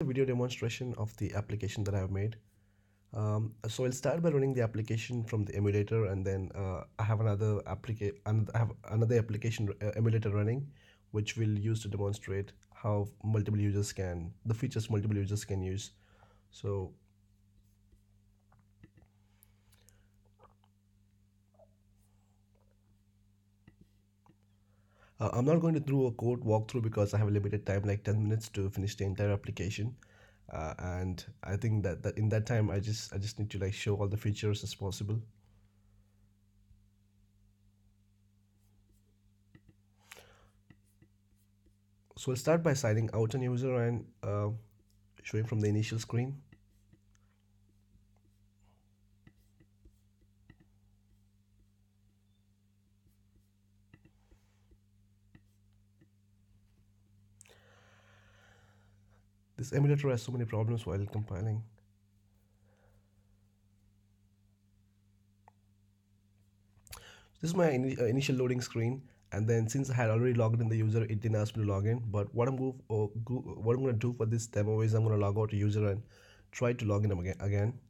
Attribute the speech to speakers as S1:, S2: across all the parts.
S1: Video demonstration of the application that I have made. So I'll start by running the application from the emulator, and then I have I have another application emulator running, which we'll use to demonstrate how the features multiple users can use. So I'm not going to do a code walkthrough because I have a limited time, like 10 minutes to finish the entire application. And I think that in that time, I just need to like show all the features as possible. So I'll start by signing out an user and showing from the initial screen. This emulator has so many problems while compiling. This is my initial loading screen, and then since I had already logged in the user, it didn't ask me to log in. But what I'm going to do for this demo is I'm going to log out to user and try to log in again.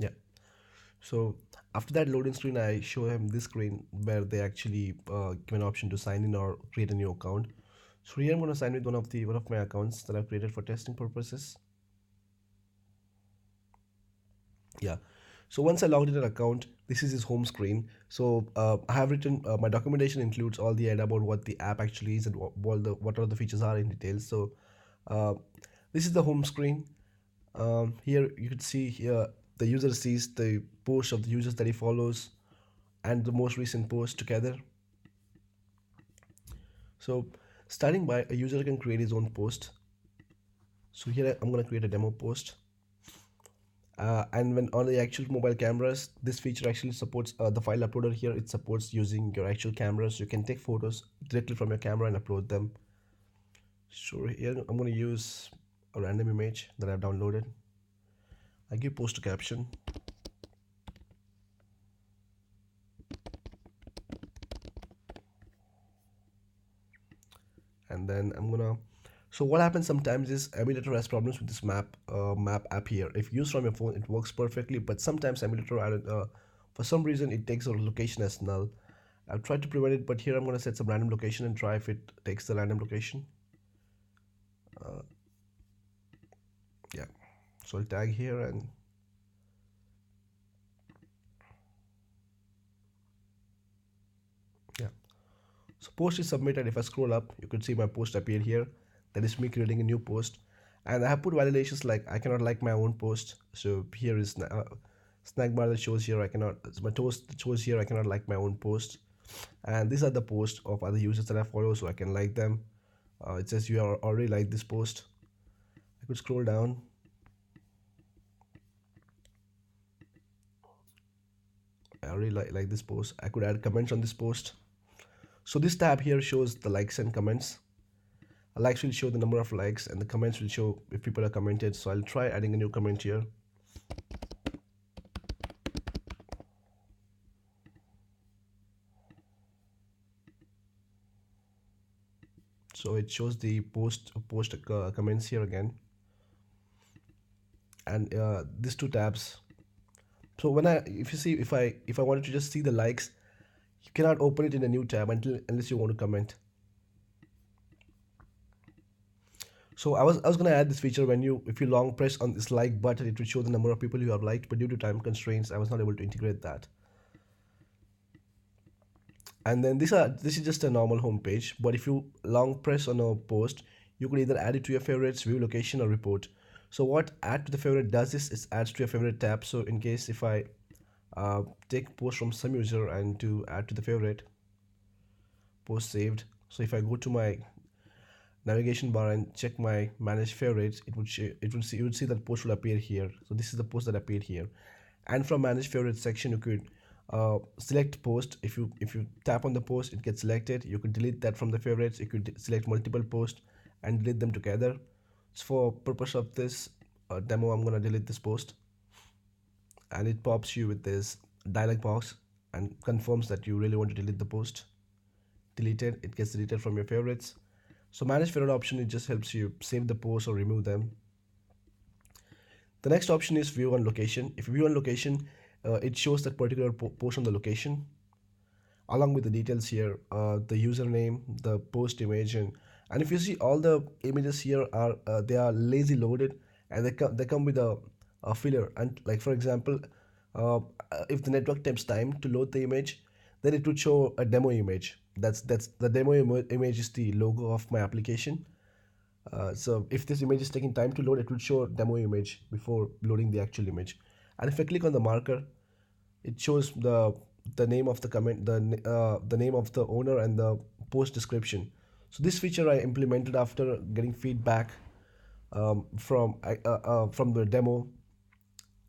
S1: Yeah. So after that loading screen, I show him this screen where they actually give an option to sign in or create a new account. So here I'm going to sign with one of my accounts that I've created for testing purposes. Yeah. So once I logged in an account, this is his home screen. So I have written my documentation includes all the data about what the app actually is and what are the features are in details. So uh, this is the home screen. Here you could see here the user sees the post of the users that he follows and the most recent post together. So starting by a user can create his own post. So here I'm going to create a demo post. And when on the actual mobile cameras, this feature actually supports the file uploader. Here it supports using your actual cameras. You can take photos directly from your camera and upload them. So here I'm going to use a random image that I've downloaded. I give post a caption, and then I'm gonna. So what happens sometimes is emulator has problems with this map app here. If used from your phone, it works perfectly, but sometimes emulator for some reason it takes a location as null. I've tried to prevent it, but here I'm gonna set some random location and try if it takes the random location. Yeah. So I'll tag here and yeah. So post is submitted. If I scroll up, you could see my post appear here. That is me creating a new post. And I have put validations like I cannot like my own post. So here is snack bar that shows here I cannot, it's my toast that shows here I cannot like my own post. And these are the posts of other users that I follow so I can like them. It says you are already like this post. I could scroll down. I already like this post. I could add comments on this post. So this tab here shows the likes and comments. Likes will show the number of likes and the comments will show if people are commented. So I'll try adding a new comment here. So it shows the post comments here again, and these two tabs. So when I if you see if I wanted to just see the likes, you cannot open it in a new tab unless you want to comment. So I was gonna add this feature when if you long press on this like button, it will show the number of people you have liked, but due to time constraints, I was not able to integrate that. And then this is just a normal home page, but if you long press on a post, you could either add it to your favorites, view location, or report. So what add to the favorite does is adds to your favorite tab. So in case if I take post from some user and to add to the favorite, post saved. So if I go to my navigation bar and check my manage favorites, you would see that post will appear here. So this is the post that appeared here, and from manage favorites section you could select post. If you tap on the post, it gets selected. You could delete that from the favorites. You could select multiple posts and delete them together. So for purpose of this demo, I'm gonna delete this post, and it pops you with this dialog box and confirms that you really want to delete the post. Deleted, it gets deleted from your favorites. So manage favorite option, it just helps you save the post or remove them. The next option is view on location. If you view on location, it shows that particular post on the location along with the details here, the username, the post image, and if you see all the images here are they are lazy loaded, and they come with a filler. And like for example, uh, if the network takes time to load the image, then it would show a demo image. That's the demo image is the logo of my application. So if this image is taking time to load, it will show demo image before loading the actual image. And if I click on the marker, it shows the name of the comment, the name of the owner, and the post description. So this feature I implemented after getting feedback from the demo.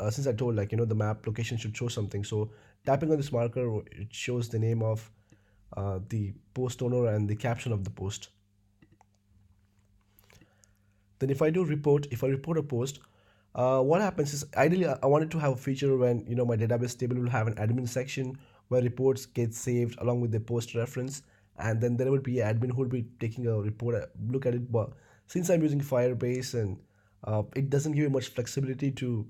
S1: Since I told, like, the map location should show something, so tapping on this marker, it shows the name of the post owner and the caption of the post. Then if I report a post, what happens is, ideally I wanted to have a feature when my database table will have an admin section where reports get saved along with the post reference, and then there will be an admin who will be taking a report look at it. But since I'm using Firebase, and it doesn't give you much flexibility to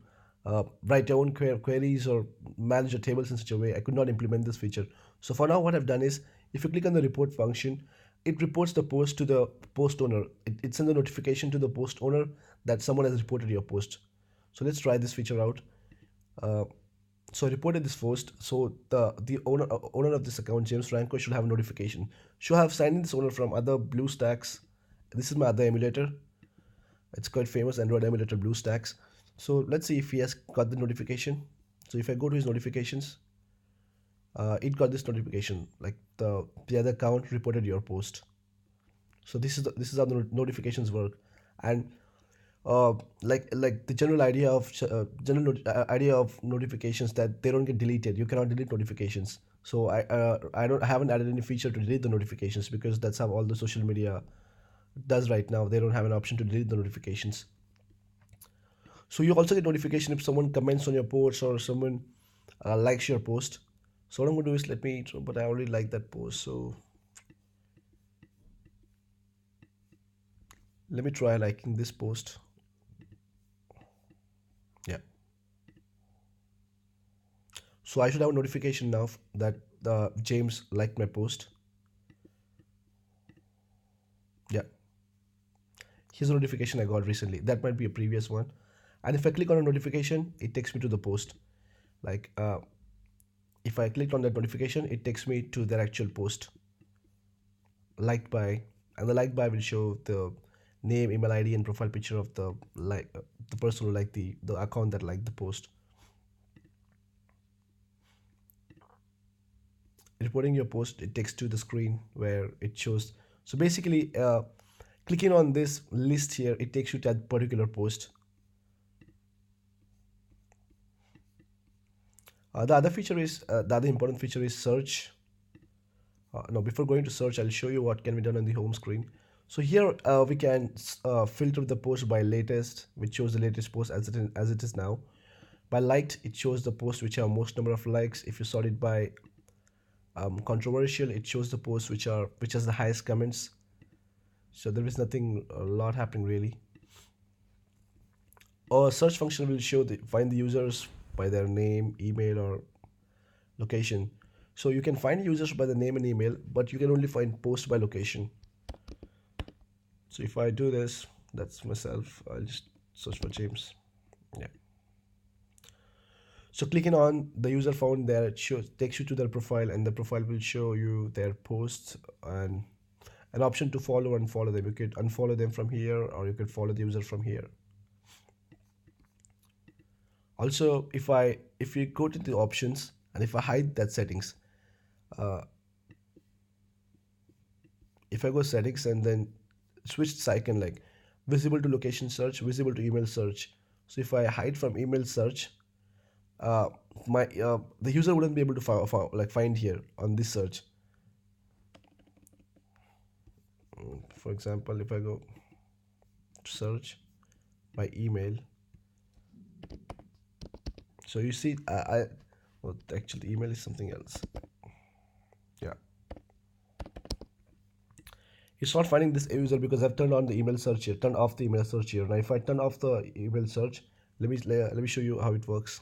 S1: write your own queries or manage your tables in such a way, I could not implement this feature. So for now, what I've done is, if you click on the report function, it reports the post to the post owner. It sends a notification to the post owner that someone has reported your post. So let's try this feature out. Uh, so I reported this post. So the owner of this account, James Franco, should have a notification. Should have signed in this owner from other BlueStacks. This is my other emulator. It's quite famous, Android emulator, BlueStacks. So let's see if he has got the notification. So if I go to his notifications, it got this notification like the other account reported your post. So this is how the notifications work. And like the general idea of idea of notifications, that they don't get deleted. You cannot delete notifications. So I haven't added any feature to delete the notifications, because that's how all the social media does right now. They don't have an option to delete the notifications. So you also get notification if someone comments on your post or someone likes your post. So what I'm going to do is, but I already like that post, so let me try liking this post. Yeah. So I should have a notification now that James liked my post. Yeah. Here's a notification I got recently. That might be a previous one. And if I click on a notification, it takes me to the post. Like if I clicked on that notification, it takes me to their actual post liked by, and the liked by will show the name, email ID, and profile picture of the person who liked the account that liked the post. Reporting your post, it takes to the screen where it shows. So basically, clicking on this list here, it takes you to that particular post. The other important feature is search. No, before going to search, I'll show you what can be done on the home screen. So here we can filter the post by latest, which shows the latest post as it is now. By liked, it shows the post which have most number of likes. If you sort it by controversial, it shows the posts which has the highest comments. So there is nothing a lot happening really. Or search function will find the users by their name, email, or location. So you can find users by the name and email, but you can only find posts by location. So if I do this, that's myself. I'll just search for James. Yeah. So clicking on the user found there, it takes you to their profile, and the profile will show you their posts and an option to follow and unfollow them. You could unfollow them from here, or you could follow the user from here. Also, if you go to the options and if I hide that settings, uh, if I go settings and then switch this icon, like visible to location search, visible to email search. So if I hide from email search, uh, my the user wouldn't be able to find here on this search. For example, if I go to search by email, so you see Well, actually, email is something else. Yeah, it's not finding this user because I've turned on the email search here, turned off the email search here. Now, if I turn off the email search, let me show you how it works.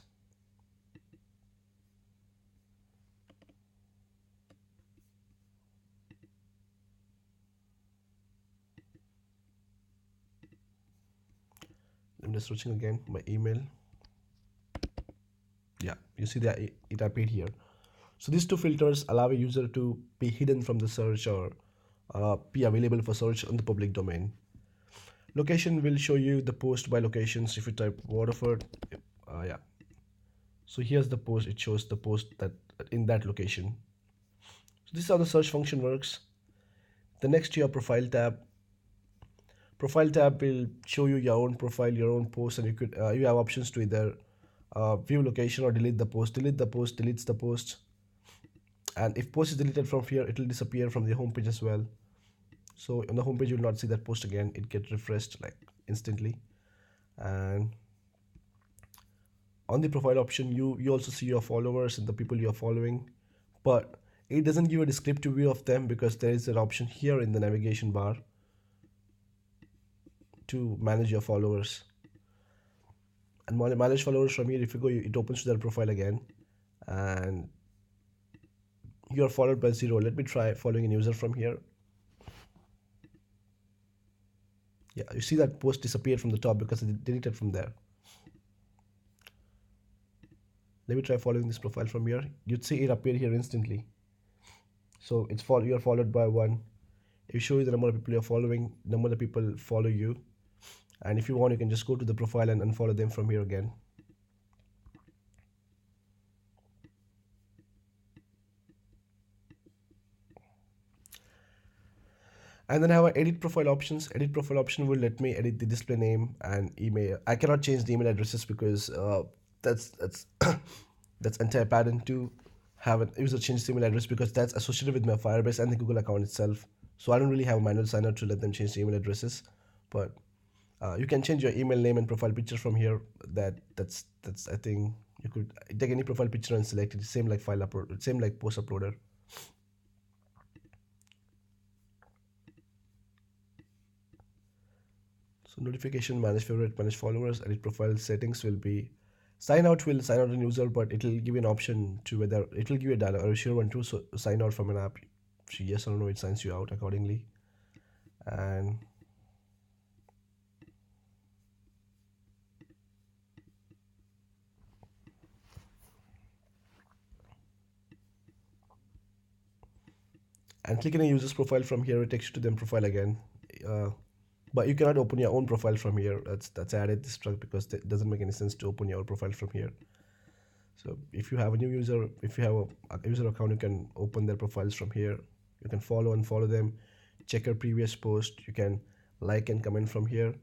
S1: I'm just searching again my email. Yeah, you see that it appeared here. So these two filters allow a user to be hidden from the search or be available for search on the public domain. Location will show you the post by locations. If you type Waterford, yeah. So here's the post. It shows the post that in that location. So this is how the search function works. The next to your profile tab. Profile tab will show you your own profile, your own post, and you have options to either view location or delete the post. Delete the post deletes the post, and if post is deleted from here, it will disappear from the homepage as well. So on the homepage, you will not see that post again. It gets refreshed like instantly. And on the profile option, you also see your followers and the people you are following, but it doesn't give a descriptive view of them because there is an option here in the navigation bar to manage your followers. And manage followers from here, if you go, it opens to their profile again, and you are followed by 0. Let me try following a user from here. Yeah, you see that post disappeared from the top because it deleted from there. Let me try following this profile from here. You'd see it appear here instantly. So you're followed by 1. It shows you the number of people you're following, number of people follow you, and if you want, you can just go to the profile and unfollow them from here again. And then I have a edit profile options. Edit profile option will let me edit the display name and email. I cannot change the email addresses because that's that's entire pattern to have a user change the email address because that's associated with my Firebase and the Google account itself. So I don't really have a manual sign up to let them change the email addresses, but you can change your email name and profile picture from here. That's I think you could take any profile picture and select it. Same like file upload, same like post uploader. So notification, manage favorite, manage followers, edit profile settings will be will sign out a user, but it will give you an option to whether it will give you a dialog. Are you sure want to sign out from an app? So yes or no, it signs you out accordingly. And click in a user's profile from here, it takes you to them profile again. Uh, but you cannot open your own profile from here. That's added this truck because it doesn't make any sense to open your profile from here. So if you have a new user, if you have a user account, you can open their profiles from here. You can follow and follow them, check your previous post. You can like and comment from here.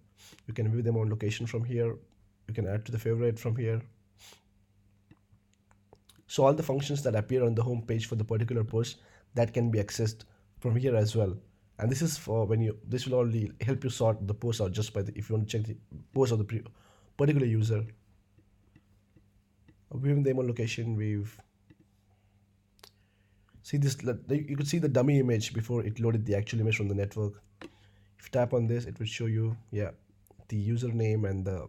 S1: You can view them on location from here. You can add to the favorite from here. So all the functions that appear on the home page for the particular post that can be accessed from here as well. And this is for when you this will only help you sort the post out just by the if you want to check the post of the particular user. Viewing them on location, we've see this. You could see the dummy image before it loaded the actual image from the network. If you tap on this, it will show you, yeah, the username and the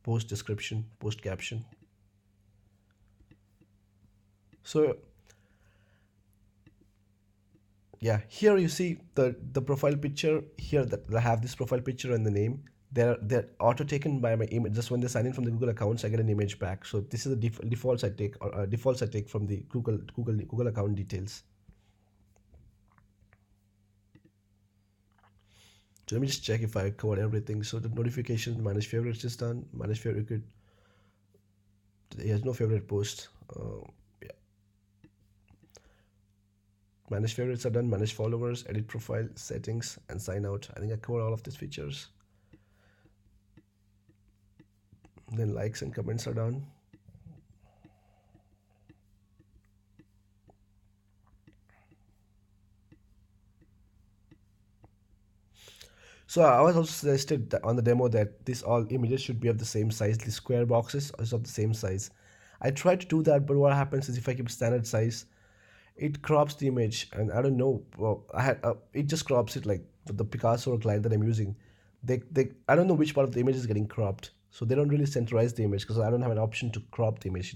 S1: post description, post caption. So yeah, here you see the profile picture here that I have this profile picture and the name. They're auto taken by my image. Just when they sign in from the Google accounts, I get an image back. So this is the defaults I take or defaults I take from the Google account details. So let me just check if I covered everything. So the notification, manage favorites is done. Manage favorite, there's no favorite post. Yeah. Manage favorites are done. Manage followers, edit profile, settings, and sign out. I think I covered all of these features. Then likes and comments are done. So I was also suggested on the demo that this all images should be of the same size. The square boxes is of the same size. I try to do that, but what happens is if I keep standard size, it crops the image, and I don't know. Well, it just crops it like with the Picasso or Glide that I'm using. They I don't know which part of the image is getting cropped, so they don't really centralize the image because I don't have an option to crop the image.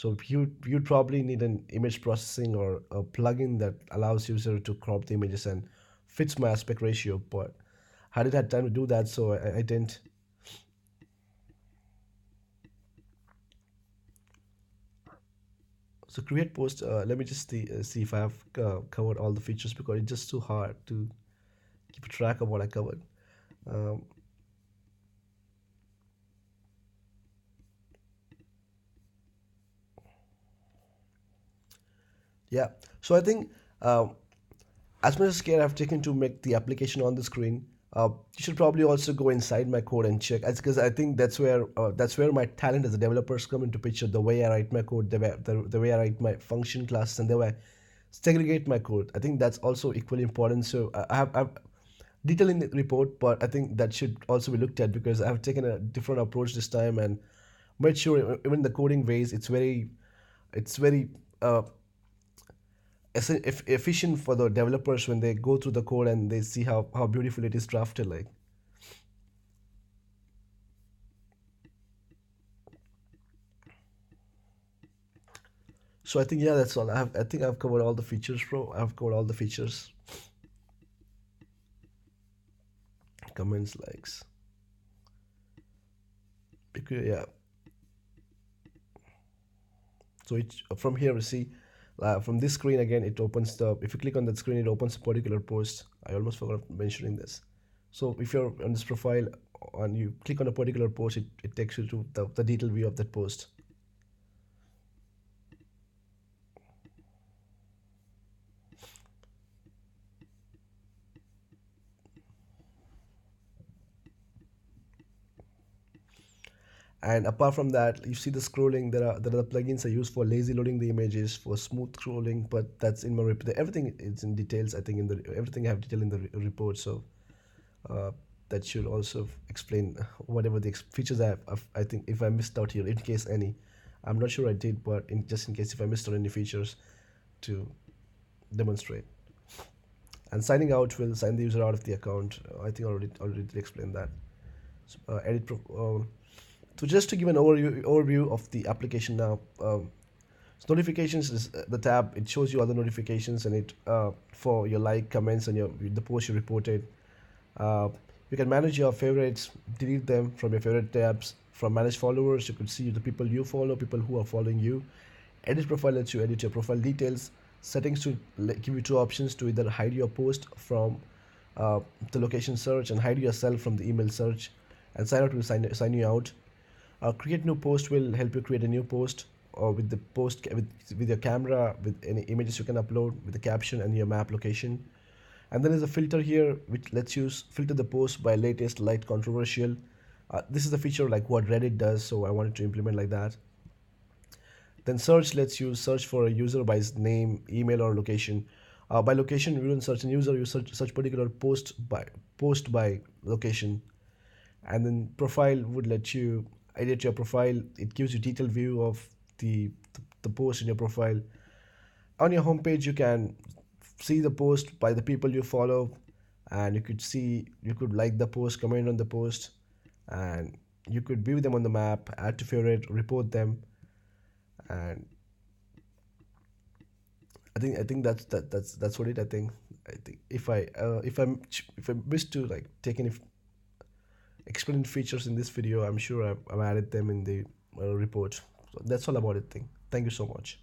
S1: So you'd probably need an image processing or a plugin that allows user to crop the images and fits my aspect ratio. But I didn't have time to do that, so I didn't. So create post. Let me just see if I have covered all the features because it's just too hard to keep track of what I covered. Um, yeah. So I think as much as care I've taken to make the application on the screen, you should probably also go inside my code and check. Because I think that's where my talent as a developers come into picture. The way I write my code, the way I write my function classes, and the way I segregate my code. I think that's also equally important. So I've detail in the report, but I think that should also be looked at because I've taken a different approach this time and made sure even the coding ways it's very uh, efficient for the developers when they go through the code and they see how beautiful it is drafted like. So I think yeah, that's all I think I've covered all the features, bro. I've covered all the features. Comments, likes, because yeah. So it from here you see from this screen again it opens the if you click on that screen it opens a particular post. I almost forgot mentioning this. So if you're on this profile and you click on a particular post, it takes you to the detailed view of that post. And apart from that, you see the scrolling. There are the plugins I use for lazy loading the images, for smooth scrolling. But that's in my report. Everything is in details. I think in the everything I have detail in the report. So uh, that should also explain whatever the features I think if I missed out here, in case any, I'm not sure I did, but just in case if I missed out any features to demonstrate. And signing out will sign the user out of the account. I think I already did explain that. So, so just to give an overview of the application now. So notifications is the tab. It shows you other notifications and it for your like, comments, and your the post you reported. Uh, you can manage your favorites, delete them from your favorite tabs. From manage followers, you could see the people you follow, people who are following you. Edit profile lets you edit your profile details. Settings to give you two options to either hide your post from uh, the location search and hide yourself from the email search. And sign out will sign you out. Create new post will help you create a new post or with the post with your camera with any images you can upload with the caption and your map location. And then there's a filter here which lets you filter the post by latest, light, controversial. This is the feature like what Reddit does, so I wanted to implement like that. Then search lets you search for a user by his name, email, or location. By location, you don't search a user, you search particular post by location. And then profile would let you edit your profile. It gives you detailed view of the post in your profile. On your homepage, you can see the post by the people you follow, and you could like the post, comment on the post, and you could view them on the map, add to favorite, report them. And I think that's what it. I think if I missed to like take any explain features in this video, I'm sure I've added them in the report. So that's all about it. Thank you so much.